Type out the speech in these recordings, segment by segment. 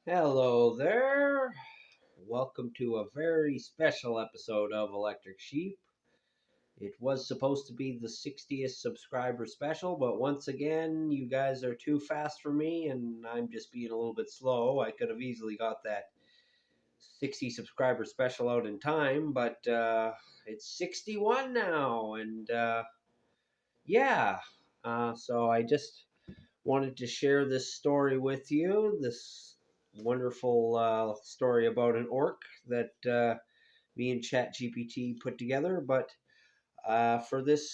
Hello there. Welcome to a very special episode of Electric Sheep. It was supposed to be the 60th subscriber special, but once again, you guys are too fast for me and I'm just being a little bit slow. I could have easily got that 60 subscriber special out in time, but it's 61 now. And yeah, so I just wanted to share this story with you. This wonderful story about an orc that me and ChatGPT put together. But for this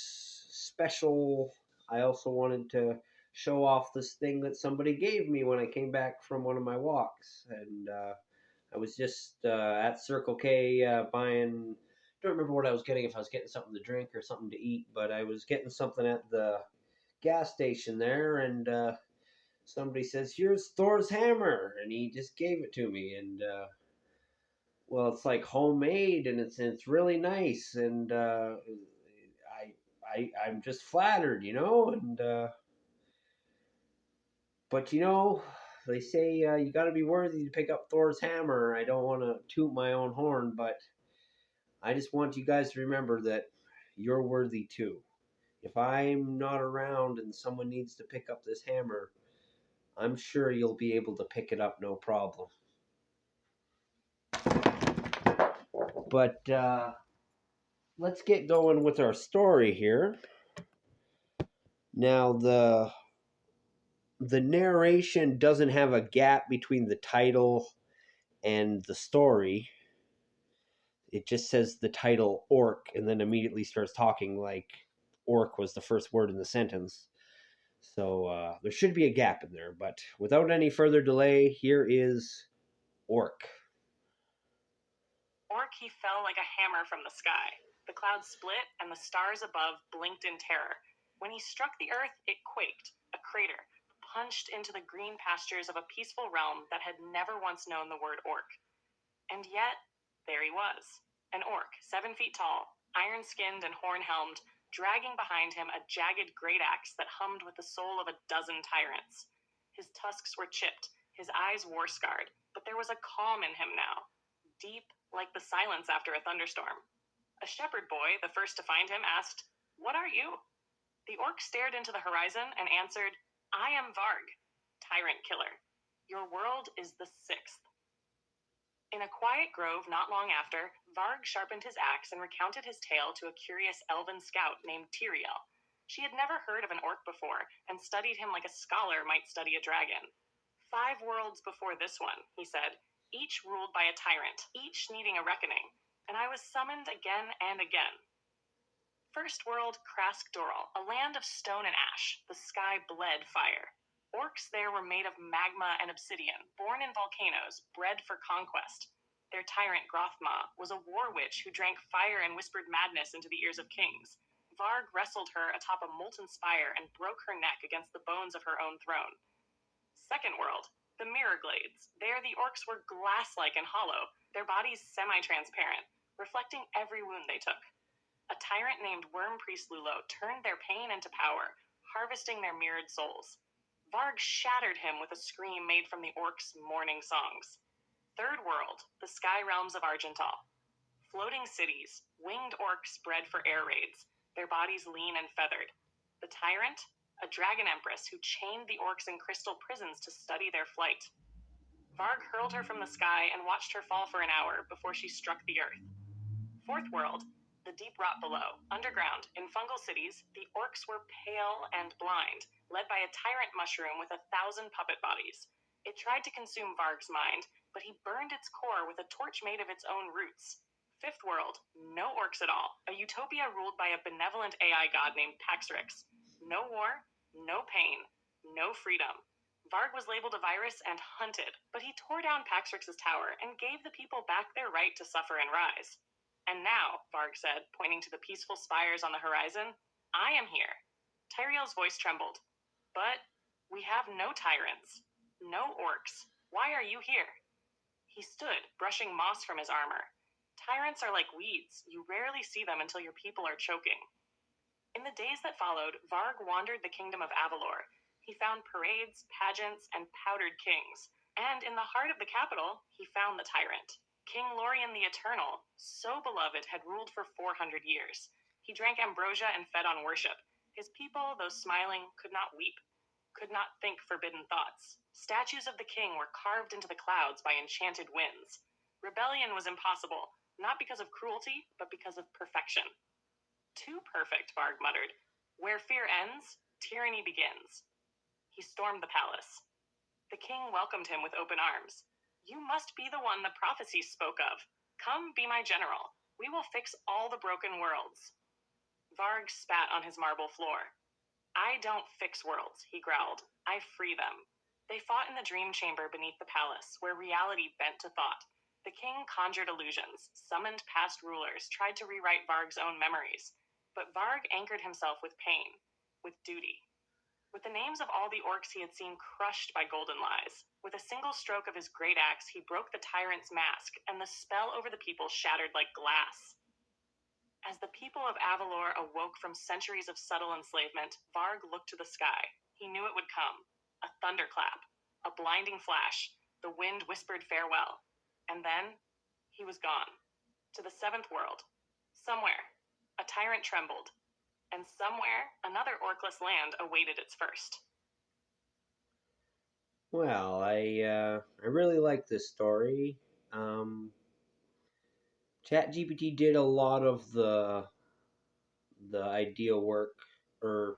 special, I also wanted to show off this thing that somebody gave me when I came back from one of my walks. And I was just at Circle K buying. I don't remember what I was getting, if I was getting something to drink or something to eat, but I was getting something at the gas station there, and somebody says, "Here's Thor's hammer," and he just gave it to me. And well, it's like homemade, and it's really nice, and I'm just flattered, And but they say you got to be worthy to pick up Thor's hammer. I don't want to toot my own horn, but I just want you guys to remember that you're worthy too. If I'm not around and someone needs to pick up this hammer, I'm sure you'll be able to pick it up no problem. But let's get going with our story here. Now, the narration doesn't have a gap between the title and the story. It just says the title orc and then immediately starts talking like orc was the first word in the sentence. So there should be a gap in there. But without any further delay, here is orc. Orc, he fell like a hammer from the sky. The clouds split, and the stars above blinked in terror. When he struck the earth, it quaked, a crater, punched into the green pastures of a peaceful realm that had never once known the word orc. And yet, there he was, an orc, 7 feet tall, iron-skinned and horn-helmed, dragging behind him a jagged great axe that hummed with the soul of a dozen tyrants. His tusks were chipped, his eyes war-scarred, but there was a calm in him now, deep like the silence after a thunderstorm. A shepherd boy, the first to find him, asked, "What are you?" The orc stared into the horizon and answered, "I am Varg, tyrant killer. Your world is the 6th." In a quiet grove not long after, Varg sharpened his axe and recounted his tale to a curious elven scout named Tyriel. She had never heard of an orc before and studied him like a scholar might study a dragon. 5 worlds before this one, he said, each ruled by a tyrant, each needing a reckoning, and I was summoned again and again. First world, Krask-Doral, a land of stone and ash. The sky bled fire. Orcs there were made of magma and obsidian, born in volcanoes, bred for conquest. Their tyrant, Grothma, was a war witch who drank fire and whispered madness into the ears of kings. Varg wrestled her atop a molten spire and broke her neck against the bones of her own throne. Second world, the Mirror Glades. There the orcs were glass-like and hollow, their bodies semi-transparent, reflecting every wound they took. A tyrant named Worm Priest Lulo turned their pain into power, harvesting their mirrored souls. Varg shattered him with a scream made from the orcs' mourning songs. Third world, the sky realms of Argental. Floating cities, winged orcs bred for air raids, their bodies lean and feathered. The tyrant, a dragon empress who chained the orcs in crystal prisons to study their flight. Varg hurled her from the sky and watched her fall for an hour before she struck the earth. Fourth world, the deep rot below. Underground, in fungal cities, the orcs were pale and blind, led by a tyrant mushroom with 1,000 puppet bodies. It tried to consume Varg's mind, but he burned its core with a torch made of its own roots. Fifth world, no orcs at all. A utopia ruled by a benevolent AI god named Paxrix. No war, no pain, no freedom. Varg was labeled a virus and hunted, but he tore down Paxrix's tower and gave the people back their right to suffer and rise. "And now," Varg said, pointing to the peaceful spires on the horizon, "I am here." Tyriel's voice trembled. "But we have no tyrants, no orcs. Why are you here?" He stood, brushing moss from his armor. "Tyrants are like weeds. You rarely see them until your people are choking." In the days that followed, Varg wandered the kingdom of Avalor. He found parades, pageants, and powdered kings. And in the heart of the capital, he found the tyrant. King Lorien the Eternal, so beloved, had ruled for 400 years. He drank ambrosia and fed on worship. His people, though smiling, could not weep, could not think forbidden thoughts. Statues of the king were carved into the clouds by enchanted winds. Rebellion was impossible, not because of cruelty, but because of perfection. Too perfect, Varg muttered. Where fear ends, tyranny begins. He stormed the palace. The king welcomed him with open arms. You must be the one the prophecies spoke of. Come, be my general. We will fix all the broken worlds. Varg spat on his marble floor. I don't fix worlds, he growled. I free them. They fought in the dream chamber beneath the palace, where reality bent to thought. The king conjured illusions, summoned past rulers, tried to rewrite Varg's own memories. But Varg anchored himself with pain, with duty. With the names of all the orcs he had seen crushed by golden lies. With a single stroke of his great axe, he broke the tyrant's mask, and the spell over the people shattered like glass. As the people of Avalor awoke from centuries of subtle enslavement, Varg looked to the sky. He knew it would come. A thunderclap, a blinding flash. The wind whispered farewell. And then he was gone. To the seventh world. Somewhere, a tyrant trembled. And somewhere, another orcless land awaited its first. Well, I really like this story. ChatGPT did a lot of the idea work, or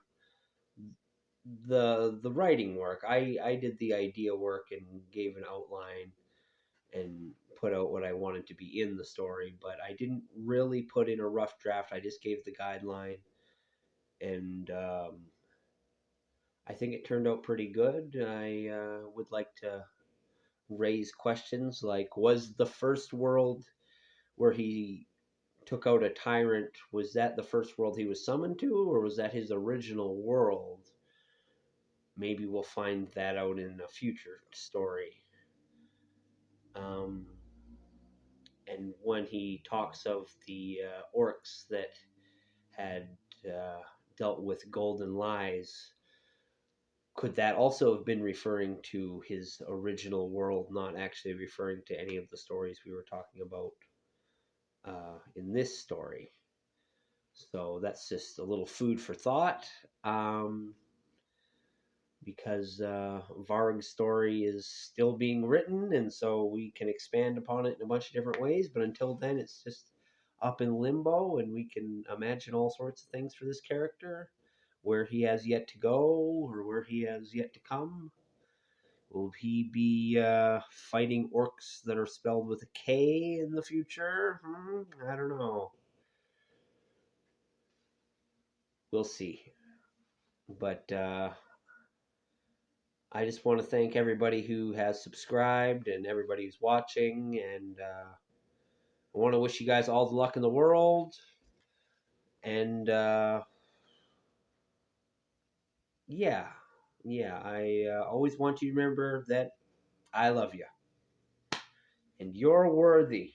the writing work. I did the idea work and gave an outline and put out what I wanted to be in the story, but I didn't really put in a rough draft. I just gave the guideline, and I think it turned out pretty good. I would like to raise questions like, was the first world where he took out a tyrant, was that the first world he was summoned to, or was that his original world? Maybe we'll find that out in a future story. Um, and when he talks of the orcs that had uh, dealt with golden lies, could that also have been referring to his original world, not actually referring to any of the stories we were talking about in this story? So that's just a little food for thought. Because Varg's story is still being written, and so we can expand upon it in a bunch of different ways. But until then, it's just up in limbo, and we can imagine all sorts of things for this character, where he has yet to go or where he has yet to come. Will he be fighting orcs that are spelled with a K in the future? I don't know. We'll see. But I just want to thank everybody who has subscribed and everybody who's watching. And I want to wish you guys all the luck in the world. And yeah, I always want you to remember that I love you and you're worthy.